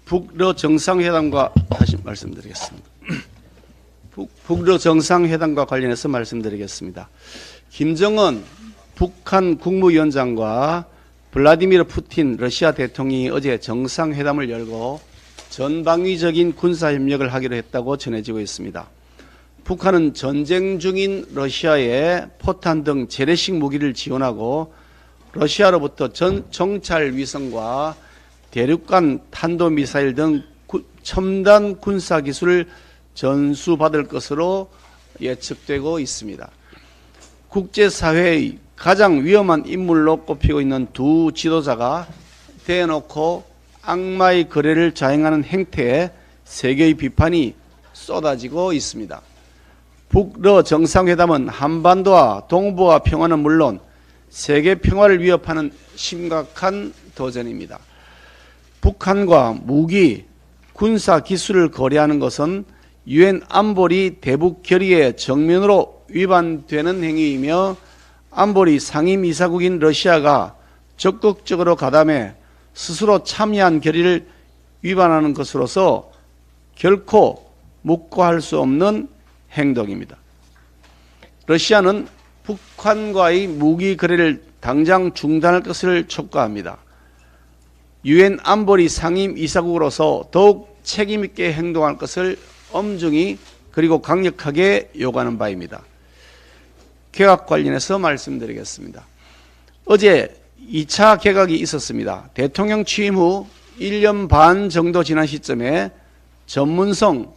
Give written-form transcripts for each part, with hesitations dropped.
북러 정상회담과 다시 말씀드리겠습니다. 북러 정상회담과 관련해서 말씀드리겠습니다. 김정은 북한 국무위원장과 블라디미르 푸틴 러시아 대통령이 어제 정상회담을 열고 전방위적인 군사협력을 하기로 했다고 전해지고 있습니다. 북한은 전쟁 중인 러시아에 포탄 등 재래식 무기를 지원하고 러시아로부터 정찰 위성과 대륙간 탄도미사일 등 첨단 군사기술을 전수받을 것으로 예측되고 있습니다. 국제사회의 가장 위험한 인물로 꼽히고 있는 두 지도자가 대놓고 악마의 거래를 자행하는 행태에 세계의 비판이 쏟아지고 있습니다. 북러 정상회담은 한반도와 동북아 평화는 물론 세계 평화를 위협하는 심각한 도전입니다. 북한과 무기, 군사 기술을 거래하는 것은 유엔 안보리 대북 결의에 정면으로 위반되는 행위이며 안보리 상임이사국인 러시아가 적극적으로 가담해 스스로 참여한 결의를 위반하는 것으로서 결코 묵과할 수 없는 행동입니다. 러시아는 북한과의 무기 거래를 당장 중단할 것을 촉구합니다. 유엔 안보리 상임이사국으로서 더욱 책임있게 행동할 것을 엄중히 그리고 강력하게 요구하는 바입니다. 개각 관련해서 말씀드리겠습니다. 어제 2차 개각이 있었습니다. 대통령 취임 후 1년 반 정도 지난 시점에 전문성,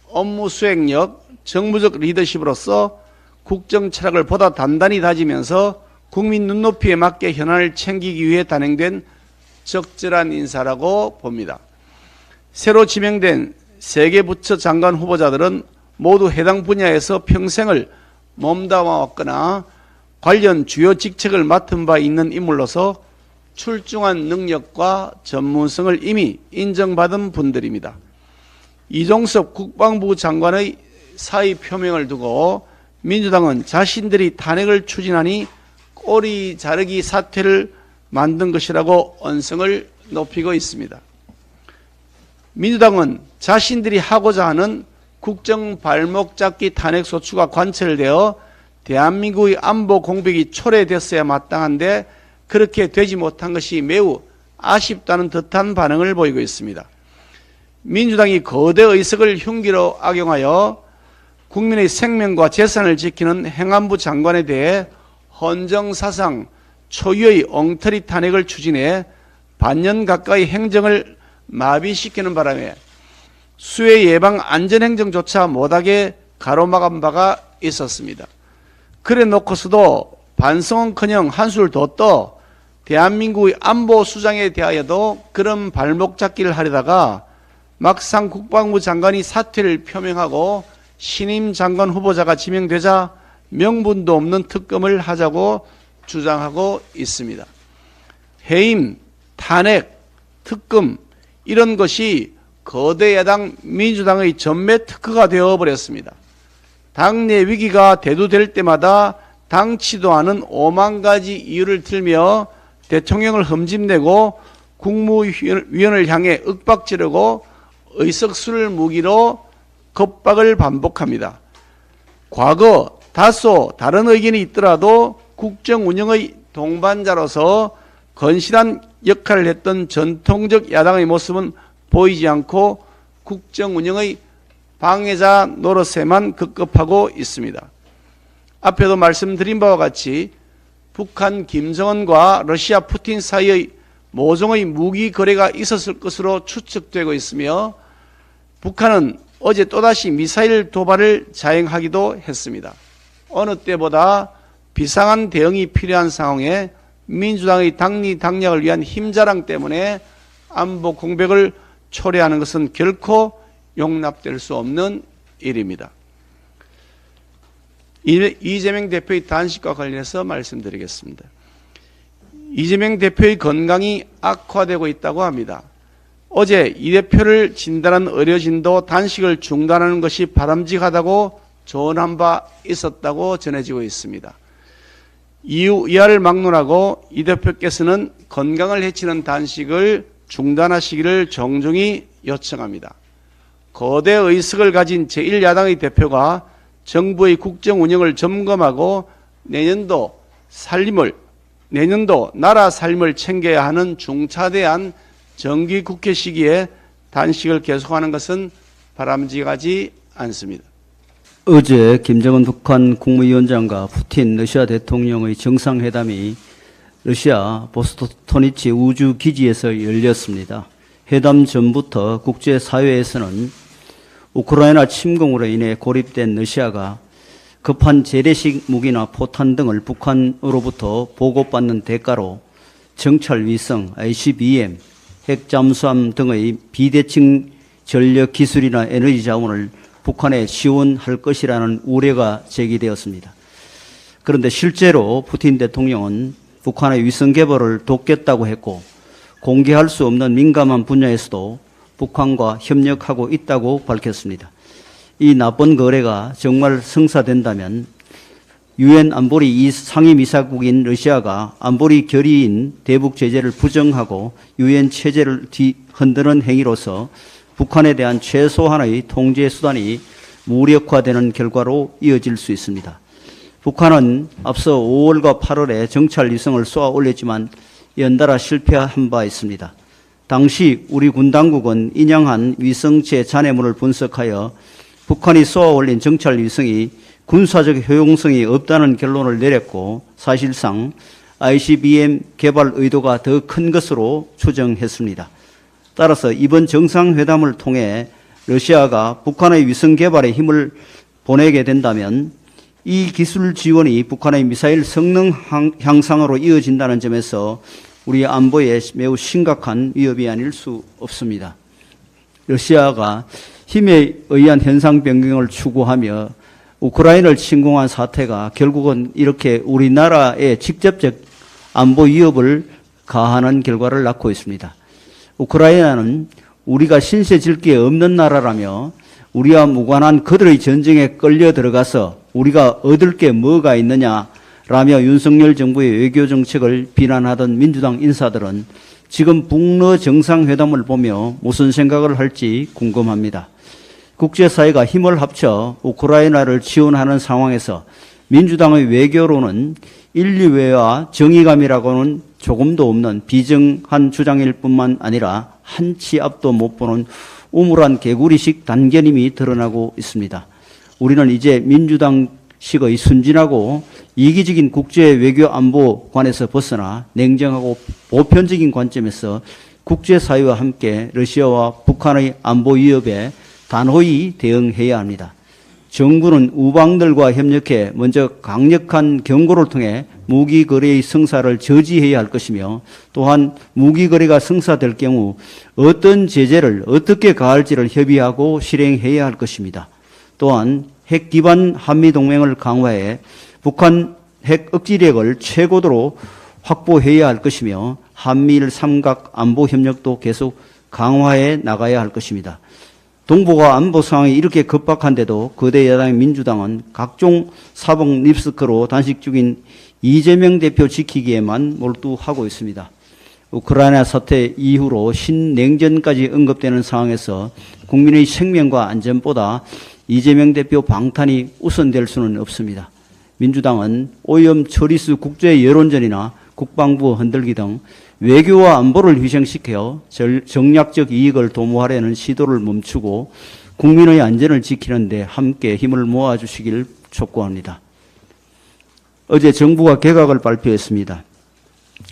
업무 수행력, 정무적 리더십으로서 국정 철학을 보다 단단히 다지면서 국민 눈높이에 맞게 현안을 챙기기 위해 단행된 적절한 인사라고 봅니다. 새로 지명된 세 개 부처 장관 후보자들은 모두 해당 분야에서 평생을 몸담아왔거나 관련 주요 직책을 맡은 바 있는 인물로서 출중한 능력과 전문성을 이미 인정받은 분들입니다. 이종섭 국방부 장관의 사의 표명을 두고 민주당은 자신들이 탄핵을 추진하니 꼬리 자르기 사태를 만든 것이라고 언성을 높이고 있습니다. 민주당은 자신들이 하고자 하는 국정 발목 잡기 탄핵 소추가 관철되어 대한민국의 안보 공백이 초래됐어야 마땅한데 그렇게 되지 못한 것이 매우 아쉽다는 듯한 반응을 보이고 있습니다. 민주당이 거대 의석을 흉기로 악용하여 국민의 생명과 재산을 지키는 행안부 장관에 대해 헌정사상 초유의 엉터리 탄핵을 추진해 반년 가까이 행정을 마비시키는 바람에 수해 예방 안전행정조차 못하게 가로막은 바가 있었습니다. 그래 놓고서도 반성은커녕 한술 더 떠 대한민국의 안보 수장에 대하여도 그런 발목 잡기를 하려다가 막상 국방부 장관이 사퇴를 표명하고 신임 장관 후보자가 지명되자 명분도 없는 특검을 하자고 주장하고 있습니다. 해임, 탄핵, 특검 이런 것이 거대 야당 민주당의 전매 특허가 되어버렸습니다. 당내 위기가 대두될 때마다 당치도 않은 5만 가지 이유를 들며 대통령을 흠집내고 국무위원을 향해 윽박지르고 의석수를 무기로 겁박을 반복합니다. 과거 다소 다른 의견이 있더라도 국정 운영의 동반자로서 건실한 역할을 했던 전통적 야당의 모습은 보이지 않고 국정 운영의 방해자 노릇에만 급급하고 있습니다. 앞에도 말씀드린 바와 같이 북한 김정은과 러시아 푸틴 사이의 모종의 무기 거래가 있었을 것으로 추측되고 있으며 북한은 어제 또다시 미사일 도발을 자행하기도 했습니다. 어느 때보다 비상한 대응이 필요한 상황에 민주당의 당리 당략을 위한 힘자랑 때문에 안보 공백을 초래하는 것은 결코 용납될 수 없는 일입니다. 이재명 대표의 단식과 관련해서 말씀드리겠습니다. 이재명 대표의 건강이 악화되고 있다고 합니다. 어제 이 대표를 진단한 의료진도 단식을 중단하는 것이 바람직하다고 조언한 바 있었다고 전해지고 있습니다. 이하를 막론하고 이 대표께서는 건강을 해치는 단식을 중단하시기를 정중히 요청합니다. 거대 의석을 가진 제1야당의 대표가 정부의 국정 운영을 점검하고 내년도 나라 삶을 챙겨야 하는 중차대한 정기 국회 시기에 단식을 계속하는 것은 바람직하지 않습니다. 어제 김정은 북한 국무위원장과 푸틴 러시아 대통령의 정상회담이 러시아 보스토니치 우주기지에서 열렸습니다. 회담 전부터 국제사회에서는 우크라이나 침공으로 인해 고립된 러시아가 급한 재래식 무기나 포탄 등을 북한으로부터 보급받는 대가로 정찰 위성, ICBM, 핵 잠수함 등의 비대칭 전력 기술이나 에너지 자원을 북한에 지원할 것이라는 우려가 제기되었습니다. 그런데 실제로 푸틴 대통령은 북한의 위성 개발을 돕겠다고 했고 공개할 수 없는 민감한 분야에서도 북한과 협력하고 있다고 밝혔습니다. 이 나쁜 거래가 정말 성사된다면 유엔 안보리 상임이사국인 러시아가 안보리 결의인 대북 제재를 부정하고 유엔 체제를 흔드는 행위로서 북한에 대한 최소한의 통제 수단이 무력화되는 결과로 이어질 수 있습니다. 북한은 앞서 5월과 8월에 정찰 위성을 쏘아 올렸지만 연달아 실패한 바 있습니다. 당시 우리 군 당국은 인양한 위성체 잔해물을 분석하여 북한이 쏘아 올린 정찰 위성이 군사적 효용성이 없다는 결론을 내렸고 사실상 ICBM 개발 의도가 더 큰 것으로 추정했습니다. 따라서 이번 정상회담을 통해 러시아가 북한의 위성 개발에 힘을 보내게 된다면 이 기술 지원이 북한의 미사일 성능 향상으로 이어진다는 점에서 우리 안보에 매우 심각한 위협이 아닐 수 없습니다. 러시아가 힘에 의한 현상 변경을 추구하며 우크라이나를 침공한 사태가 결국은 이렇게 우리나라에 직접적 안보 위협을 가하는 결과를 낳고 있습니다. 우크라이나는 우리가 신세질 게 없는 나라라며 우리와 무관한 그들의 전쟁에 끌려 들어가서 우리가 얻을 게 뭐가 있느냐라며 윤석열 정부의 외교 정책을 비난하던 민주당 인사들은 지금 북러 정상회담을 보며 무슨 생각을 할지 궁금합니다. 국제사회가 힘을 합쳐 우크라이나를 지원하는 상황에서 민주당의 외교로는 인류애와 정의감이라고는 조금도 없는 비정한 주장일 뿐만 아니라 한 치 앞도 못 보는 우물한 개구리식 단견임이 드러나고 있습니다. 우리는 이제 민주당식의 순진하고 이기적인 국제 외교 안보관에서 벗어나 냉정하고 보편적인 관점에서 국제사회와 함께 러시아와 북한의 안보 위협에 단호히 대응해야 합니다. 정부는 우방들과 협력해 먼저 강력한 경고를 통해 무기 거래의 성사를 저지해야 할 것이며 또한 무기 거래가 성사될 경우 어떤 제재를 어떻게 가할지를 협의하고 실행해야 할 것입니다. 또한 핵 기반 한미 동맹을 강화해 북한 핵 억지력을 최고도로 확보해야 할 것이며 한미일 삼각 안보 협력도 계속 강화해 나가야 할 것입니다. 동북아 안보 상황이 이렇게 급박한데도 거대 야당인 민주당은 각종 사복 립스크로 단식 중인 이재명 대표 지키기에만 몰두하고 있습니다. 우크라이나 사태 이후로 신냉전까지 언급되는 상황에서 국민의 생명과 안전보다 이재명 대표 방탄이 우선될 수는 없습니다. 민주당은 오염 처리수 국제 여론전이나 국방부 흔들기 등 외교와 안보를 희생시켜 정략적 이익을 도모하려는 시도를 멈추고 국민의 안전을 지키는 데 함께 힘을 모아주시길 촉구합니다. 어제 정부가 개각을 발표했습니다.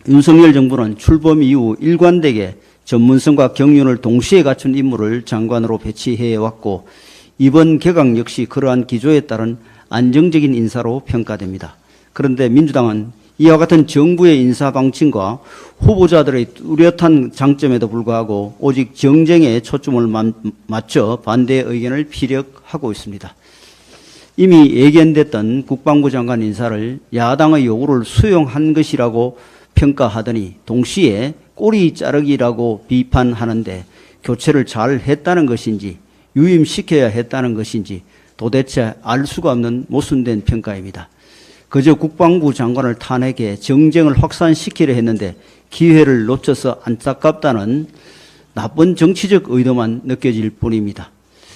윤석열 정부는 출범 이후 일관되게 전문성과 경륜을 동시에 갖춘 인물을 장관으로 배치해왔고 이번 개각 역시 그러한 기조에 따른 안정적인 인사로 평가됩니다. 그런데 민주당은 이와 같은 정부의 인사 방침과 후보자들의 뚜렷한 장점에도 불구하고 오직 정쟁에 초점을 맞춰 반대 의견을 피력하고 있습니다. 이미 예견됐던 국방부 장관 인사를 야당의 요구를 수용한 것이라고 평가하더니 동시에 꼬리 자르기라고 비판하는데 교체를 잘 했다는 것인지 유임시켜야 했다는 것인지 도대체 알 수가 없는 모순된 평가입니다. 그저 국방부 장관을 탄핵해 정쟁을 확산시키려 했는데 기회를 놓쳐서 안타깝다는 나쁜 정치적 의도만 느껴질 뿐입니다.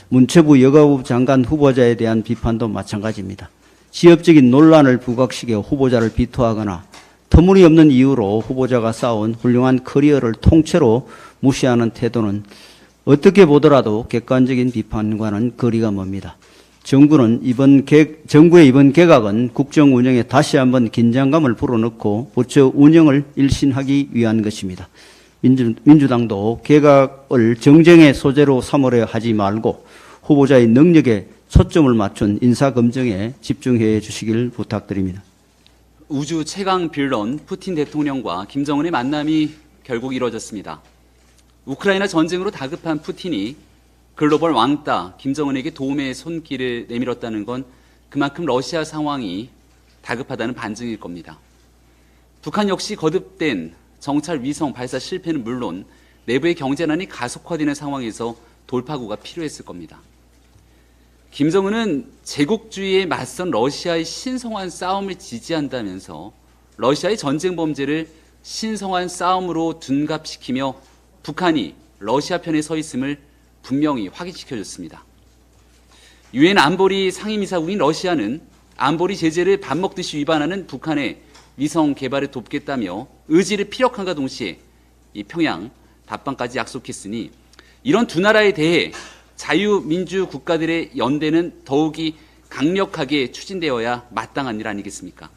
문체부 여가부 장관 후보자에 대한 비판도 마찬가지입니다. 지역적인 논란을 부각시켜 후보자를 비토하거나 터무니없는 이유로 후보자가 쌓아온 훌륭한 커리어를 통째로 무시하는 태도는 어떻게 보더라도 객관적인 비판과는 거리가 먼니다. 정부의 이번 개각은 국정 운영에 다시 한번 긴장감을 불어넣고 부처 운영을 일신하기 위한 것입니다. 민주당도 개각을 정쟁의 소재로 삼으려 하지 말고 후보자의 능력에 초점을 맞춘 인사검증에 집중해 주시길 부탁드립니다. 우주 최강 빌런 푸틴 대통령과 김정은의 만남이 결국 이뤄졌습니다. 우크라이나 전쟁으로 다급한 푸틴이 글로벌 왕따 김정은에게 도움의 손길을 내밀었다는 건 그만큼 러시아 상황이 다급하다는 반증일 겁니다. 북한 역시 거듭된 정찰 위성 발사 실패는 물론 내부의 경제난이 가속화되는 상황에서 돌파구가 필요했을 겁니다. 김정은은 제국주의에 맞선 러시아의 신성한 싸움을 지지한다면서 러시아의 전쟁 범죄를 신성한 싸움으로 둔갑시키며 북한이 러시아 편에 서 있음을 분명히 확인시켜줬습니다. 유엔 안보리 상임이사국인 러시아는 안보리 제재를 밥 먹듯이 위반하는 북한의 위성 개발을 돕겠다며 의지를 피력함과 동시에 이 평양 답방까지 약속했으니 이런 두 나라에 대해 자유민주 국가들의 연대는 더욱이 강력하게 추진되어야 마땅한 일 아니겠습니까?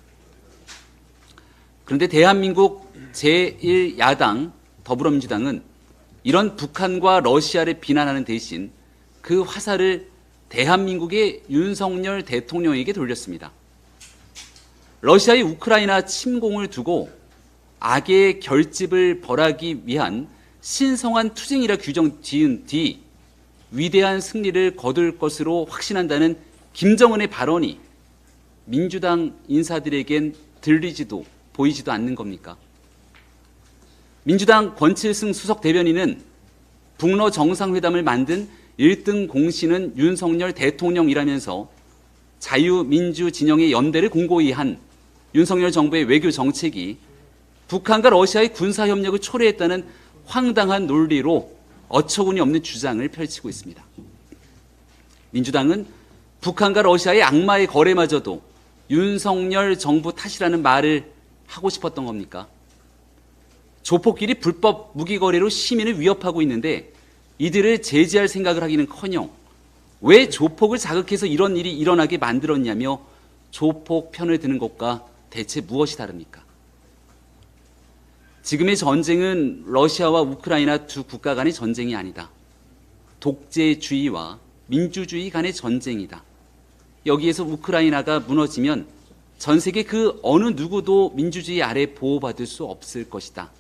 그런데 대한민국 제1야당 더불어민주당은 이런 북한과 러시아를 비난하는 대신 그 화살을 대한민국의 윤석열 대통령에게 돌렸습니다. 러시아의 우크라이나 침공을 두고 악의 결집을 벌하기 위한 신성한 투쟁이라 규정 지은 뒤 위대한 승리를 거둘 것으로 확신한다는 김정은의 발언이 민주당 인사들에겐 들리지도 보이지도 않는 겁니까? 민주당 권칠승 수석 대변인은 북러 정상회담을 만든 1등 공신은 윤석열 대통령이라면서 자유민주 진영의 연대를 공고히 한 윤석열 정부의 외교 정책이 북한과 러시아의 군사협력을 초래했다는 황당한 논리로 어처구니 없는 주장을 펼치고 있습니다. 민주당은 북한과 러시아의 악마의 거래마저도 윤석열 정부 탓이라는 말을 하고 싶었던 겁니까? 조폭끼리 불법 무기 거래로 시민을 위협하고 있는데 이들을 제지할 생각을 하기는커녕 왜 조폭을 자극해서 이런 일이 일어나게 만들었냐며 조폭 편을 드는 것과 대체 무엇이 다릅니까? 지금의 전쟁은 러시아와 우크라이나 두 국가 간의 전쟁이 아니다. 독재주의와 민주주의 간의 전쟁이다. 여기에서 우크라이나가 무너지면 전 세계 그 어느 누구도 민주주의 아래 보호받을 수 없을 것이다.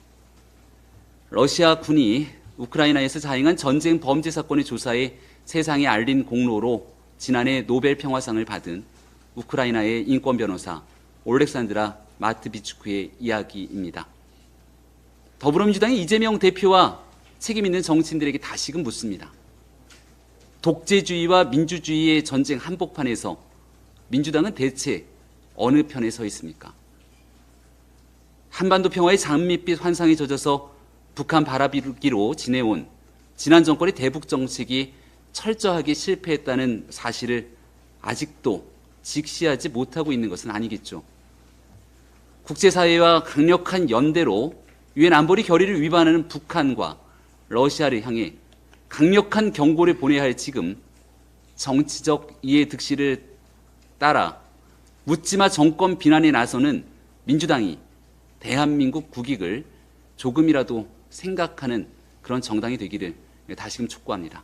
러시아 군이 우크라이나에서 자행한 전쟁 범죄 사건의 조사에 세상에 알린 공로로 지난해 노벨 평화상을 받은 우크라이나의 인권 변호사 올렉산드라 마트비추크의 이야기입니다. 더불어민주당의 이재명 대표와 책임 있는 정치인들에게 다시금 묻습니다. 독재주의와 민주주의의 전쟁 한복판에서 민주당은 대체 어느 편에 서 있습니까? 한반도 평화의 장밋빛 환상에 젖어서 북한 바라보기로 지내온 지난 정권의 대북 정책이 철저하게 실패했다는 사실을 아직도 직시하지 못하고 있는 것은 아니겠죠. 국제사회와 강력한 연대로 유엔 안보리 결의를 위반하는 북한과 러시아를 향해 강력한 경고를 보내야 할 지금 정치적 이해득실을 따라 묻지마 정권 비난에 나서는 민주당이 대한민국 국익을 조금이라도 생각하는 그런 정당이 되기를 다시금 촉구합니다.